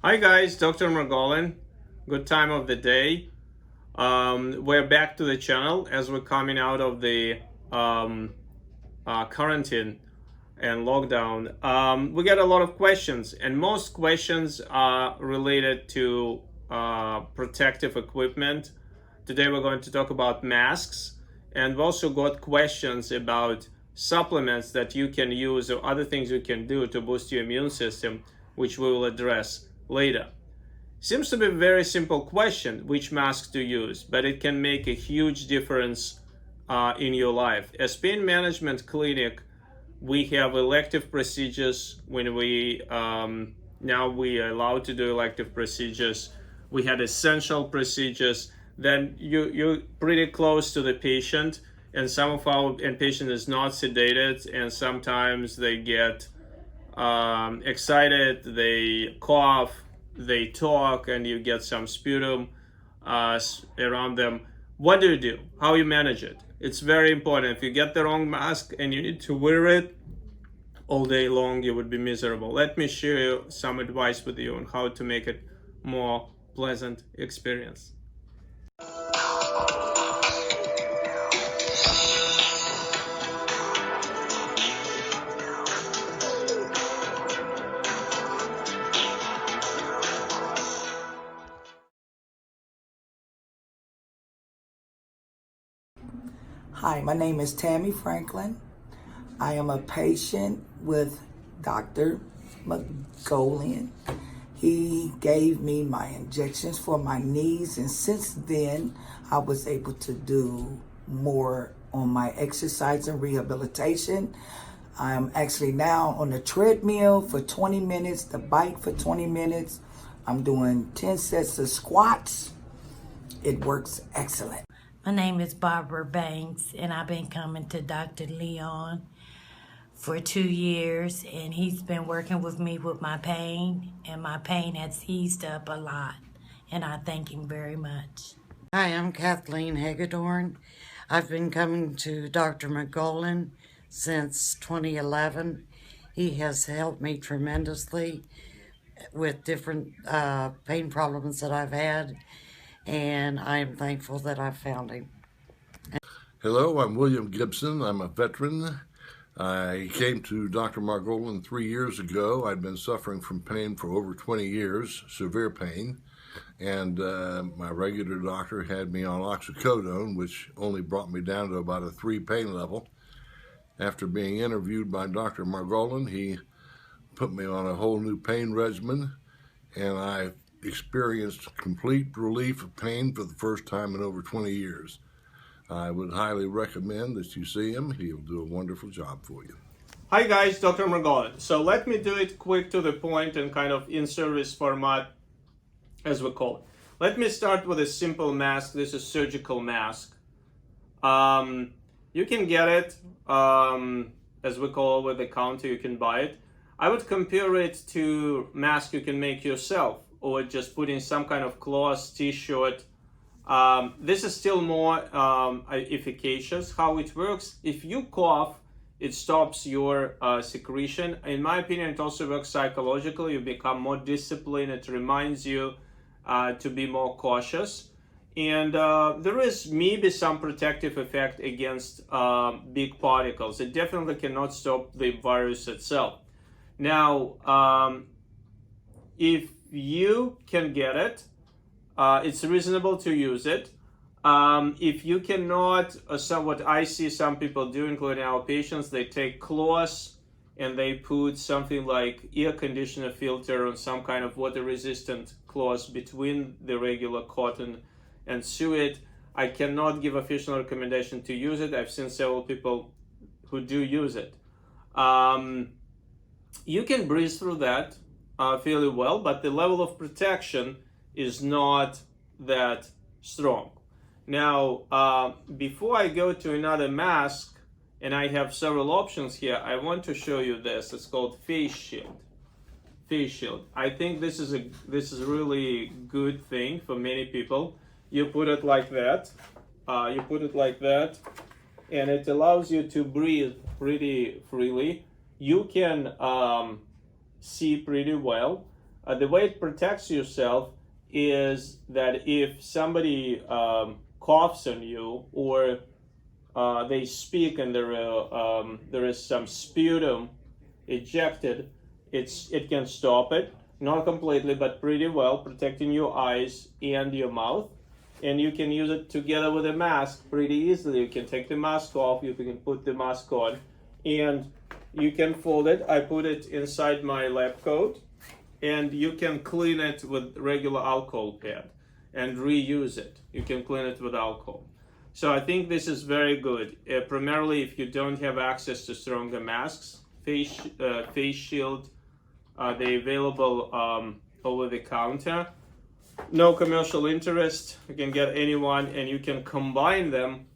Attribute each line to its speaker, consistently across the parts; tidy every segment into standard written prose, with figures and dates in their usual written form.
Speaker 1: Hi guys, Dr. Margolin. Good time of the day. We're back to the channel as we're coming out of the um, quarantine and lockdown. We get a lot of questions, and most questions are related to protective equipment. Today we're going to talk about masks, and we also got questions about supplements that you can use or other things you can do to boost your immune system, which we will address later. Seems to be a very simple question, which mask to use, but it can make a huge difference in your life. As pain management clinic, we have elective procedures when now we are allowed to do elective procedures. We had essential procedures. Then you're pretty close to the patient, and some of our patient is not sedated, and sometimes they get excited, they cough, they talk, and you get some sputum around them. What do you do? How you manage it? It's very important. If you get the wrong mask and you need to wear it all day long, you would be miserable. Let me share some advice with you on how to make it more pleasant experience.
Speaker 2: Hi, my name is Tammy Franklin. I am a patient with Dr. Margolin. He gave me my injections for my knees, and since then, I was able to do more on my exercise and rehabilitation. I'm actually now on the treadmill for 20 minutes, the bike for 20 minutes. I'm doing 10 sets of squats. It works excellent.
Speaker 3: My name is Barbara Banks, and I've been coming to Dr. Leon for 2 years, and he's been working with me with my pain, and my pain has eased up a lot, and I thank him very much.
Speaker 4: Hi, I'm Kathleen Hagedorn. I've been coming to Dr. Margolin since 2011. He has helped me tremendously with different pain problems that I've had, and I am thankful that I found him.
Speaker 5: Hello, I'm William Gibson. I'm a veteran. I came to Dr. Margolin 3 years ago. I'd been suffering from pain for over 20 years, severe pain, and my regular doctor had me on oxycodone, which only brought me down to about a 3 pain level. After being interviewed by Dr. Margolin, he put me on a whole new pain regimen, and I experienced complete relief of pain for the first time in over 20 years. I would highly recommend that you see him. He'll do a wonderful job for you.
Speaker 1: Hi guys, Dr. Margolin. So let me do it quick to the point and kind of in-service format, as we call it. Let me start with a simple mask. This is surgical mask. You can get it, as we call it, with the counter. You can buy it. I would compare it to mask you can make yourself, or just putting some kind of cloth t-shirt. This is still more efficacious. How it works: if you cough, it stops your secretion. In my opinion, it also works psychologically. You become more disciplined. It reminds you to be more cautious. And there is maybe some protective effect against big particles. It definitely cannot stop the virus itself. Now, if you can get it, it's reasonable to use it. If you cannot, what I see some people do, including our patients, they take cloths and they put something like air conditioner filter or some kind of water resistant cloth between the regular cotton and sew it. I cannot give official recommendation to use it. I've seen several people who do use it. You can breathe through that fairly well, but the level of protection is not that strong. Now, before I go to another mask, and I have several options here, I want to show you this. It's called face shield. Face shield. I think this is a really good thing for many people. You put it like that. And it allows you to breathe pretty freely. You can see pretty well. The way it protects yourself is that if somebody coughs on you, or they speak and there is some sputum ejected, it can stop it, not completely but pretty well, protecting your eyes and your mouth. And you can use it together with a mask pretty easily. You can take the mask off, you can put the mask on, and you can fold it. I put it inside my lab coat, and you can clean it with regular alcohol pad and reuse it. You can clean it with alcohol. So I think this is very good, primarily if you don't have access to stronger masks. Face shield, they're available over the counter. No commercial interest. You can get anyone, and you can combine them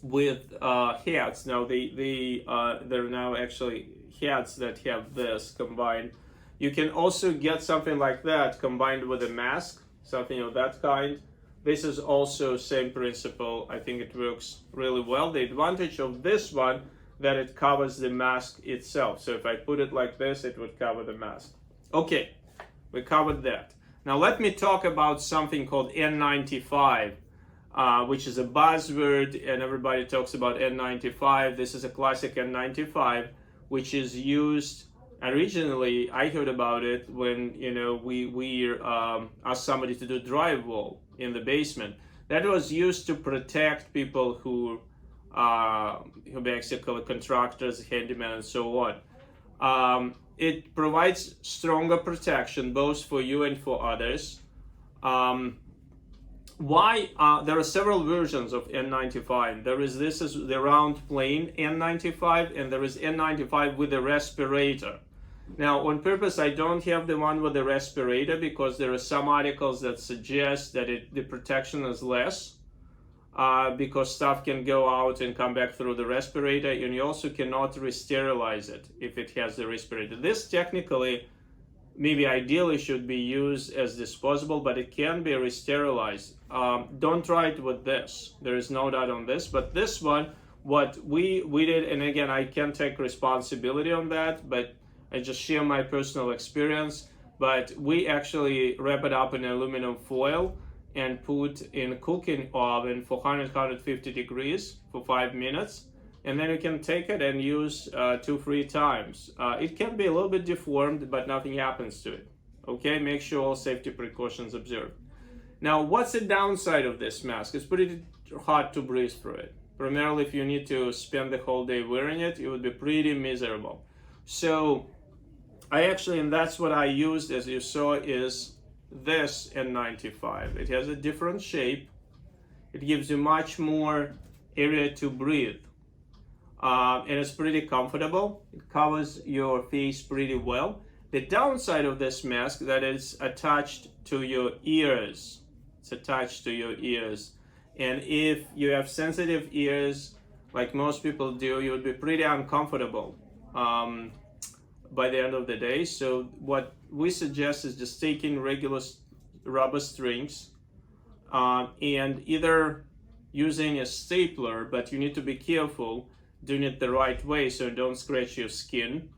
Speaker 1: with hats. Now they're now actually hats that have this combined. You can also get something like that combined with a mask, something of that kind. This is also same principle. I think it works really well. The advantage of this one, that it covers the mask itself. So if I put it like this, it would cover the mask. Okay, we covered that. Now let me talk about something called N95, which is a buzzword, and everybody talks about N95. This is a classic N95, which is used originally. I heard about it when we asked somebody to do drywall in the basement. That was used to protect people who basically contractors, handymen, and so on. It provides stronger protection both for you and for others. There are several versions of N95. This is the round plain N95, and there is N95 with a respirator. Now, on purpose, I don't have the one with the respirator because there are some articles that suggest that the protection is less because stuff can go out and come back through the respirator, and you also cannot re-sterilize it if it has the respirator. This technically, maybe ideally, should be used as disposable, but it can be re-sterilized. Don't try it with this. There is no doubt on this, but this one, what we did, and again, I can't take responsibility on that, but I just share my personal experience. But we actually wrap it up in aluminum foil and put in a cooking oven for 100-150 degrees for 5 minutes, and then you can take it and use 2-3 times. It can be a little bit deformed, but nothing happens to it. Okay, make sure all safety precautions observed. Now, what's the downside of this mask? It's pretty hard to breathe through it. Primarily, if you need to spend the whole day wearing it, it would be pretty miserable. So and that's what I used, as you saw, is this N95. It has a different shape. It gives you much more area to breathe. And it's pretty comfortable. It covers your face pretty well. The downside of this mask, that is attached to your ears. It's attached to your ears. And if you have sensitive ears, like most people do, you would be pretty uncomfortable by the end of the day. So what we suggest is just taking regular rubber strings and either using a stapler, but you need to be careful doing it the right way so don't scratch your skin,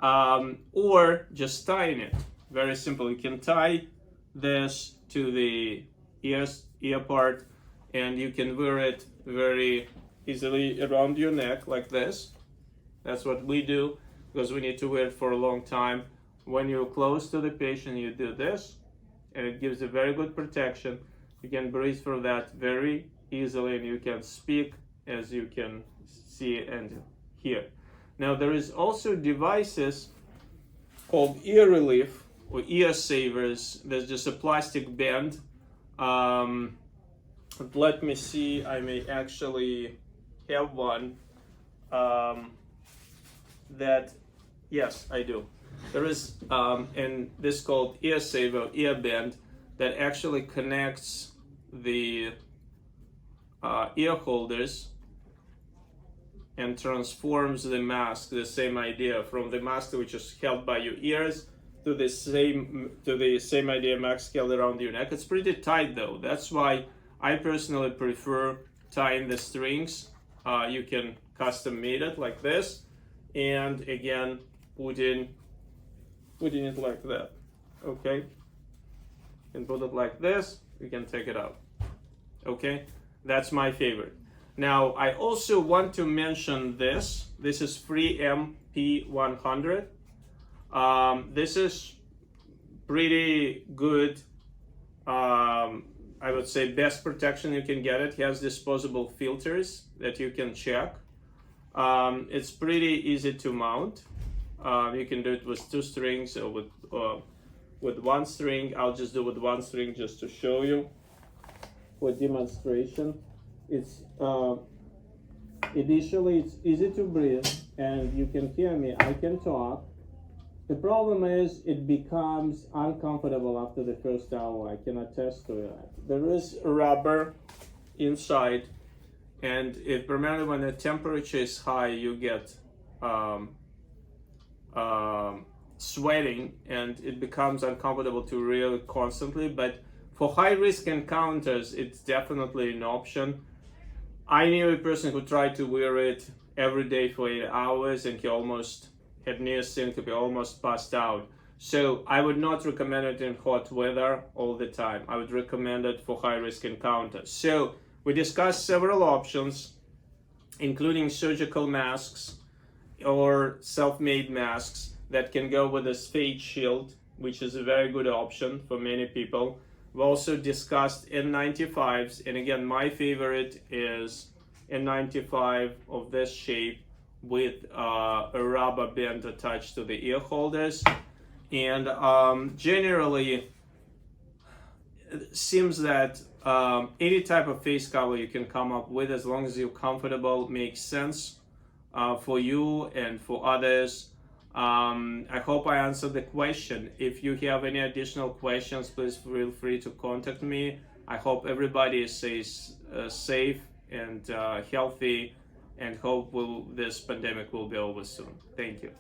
Speaker 1: or just tying it. Very simple. You can tie this to the ear part, and you can wear it very easily around your neck like this. That's what we do, because we need to wear it for a long time. When you're close to the patient, you do this, and it gives a very good protection. You can breathe through that very easily, and you can speak, as you can see and hear. Now, there is also devices called ear relief or ear savers. There's just a plastic band. Let me see, I may actually have one. Yes, I do. There is and this called ear saver, ear band, that actually connects the ear holders and transforms the mask, the same idea, from the mask which is held by your ears to the same idea mask held around your neck. It's pretty tight though. That's why I personally prefer tying the strings. You can custom made it like this, and again putting it like that. Okay, you can put it like this, you can take it out. Okay, that's my favorite. Now I also want to mention this. This is Free MP100. This is pretty good. I would say best protection you can get. It has disposable filters that you can check. It's pretty easy to mount. You can do it with 2 strings or with 1 string. I'll just do with 1 string just to show you for demonstration. It's initially it's easy to breathe, and you can hear me. I can talk. The problem is it becomes uncomfortable after the first hour. I can attest to that. There is rubber inside, and primarily when the temperature is high, you get sweating, and it becomes uncomfortable to really constantly. But for high risk encounters, it's definitely an option. I knew a person who tried to wear it every day for 8 hours, and he almost had near syncope, almost passed out. So I would not recommend it in hot weather all the time. I would recommend it for high risk encounters. So we discussed several options, including surgical masks or self-made masks that can go with a face shield, which is a very good option for many people. We also discussed N95s, and again, my favorite is N95 of this shape with a rubber band attached to the ear holders. And generally, it seems that any type of face cover you can come up with, as long as you're comfortable, makes sense for you and for others. I hope I answered the question. If you have any additional questions, please feel free to contact me. I hope everybody is safe and healthy, and hope this pandemic will be over soon. Thank you.